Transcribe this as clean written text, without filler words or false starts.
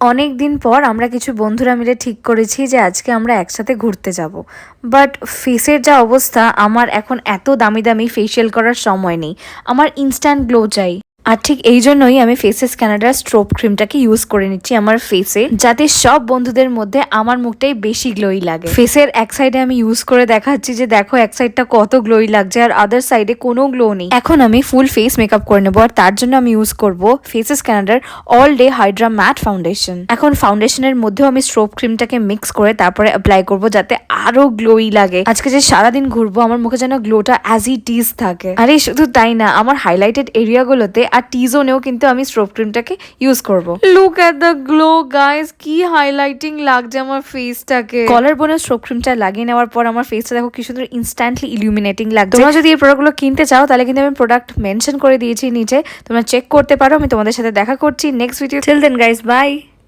অনেক দিন পর আমরা কিছু বন্ধুরা মিলে ঠিক করেছি যে আজকে আমরা একসাথে ঘুরতে যাব। বাট ফেসের যা অবস্থা, আমার এখন এত দামি দামি ফেসিয়াল করার সময় নেই। আমার ইনস্ট্যান্ট গ্লো চাই। আর ঠিক এই জন্যই আমি ফেসেস ক্যানাডার স্ট্রোব ক্রিমটাকে ইউজ করে নিচ্ছি আমার ফেসে, যাতে সব বন্ধুদের মধ্যে আমার মুখটাই বেশি গ্লোই লাগে। ফেসের এক সাইডে আমি ইউজ করে দেখাচ্ছি যে দেখো এক সাইডটা কত গ্লোই লাগছে, আর আদার সাইডে কোনো গ্লো নেই। এখন আমি ফুল ফেস মেকআপ করে নেবো, আর তার জন্য আমি ইউজ করব ফেসেস ক্যানাডার all day hydra matte foundation. এখন ফাউন্ডেশনের মধ্যেও আমি স্ট্রোব ক্রিমটাকে মিক্স করে তারপরে অ্যাপ্লাই করব, যাতে আরো গ্লোই লাগে। আজকে যে সারাদিন ঘুরবো আমার মুখে যেন গ্লোটা অ্যাজ ইট ইজ থাকে। আরে শুধু তাই না, আমার হাইলাইটেড এরিয়াগুলোতে আর টি জোনেও কিন্তু আমি স্ট্রোব ক্রিমটাকে ইউজ করব। Look at the glow guys, কি হাইলাইটিং লাগছে আমার ফেসটাকে। কলার বোনের স্ট্রোব ক্রিমটা লাগিয়ে নেওয়ার পর আমার ফেসটা দেখো কি সুন্দর ইনস্ট্যান্টলি ইলুমিনেটিং লাগছে। তোমরা যদি এই প্রোডাক্টগুলো কিনতে চাও তাহলে কিন্তু আমি প্রোডাক্ট মেনশন করে দিয়েছি নিচে, তোমরা চেক করতে পারো। আমি তোমাদের সাথে দেখা করছি next video. Till then guys, by.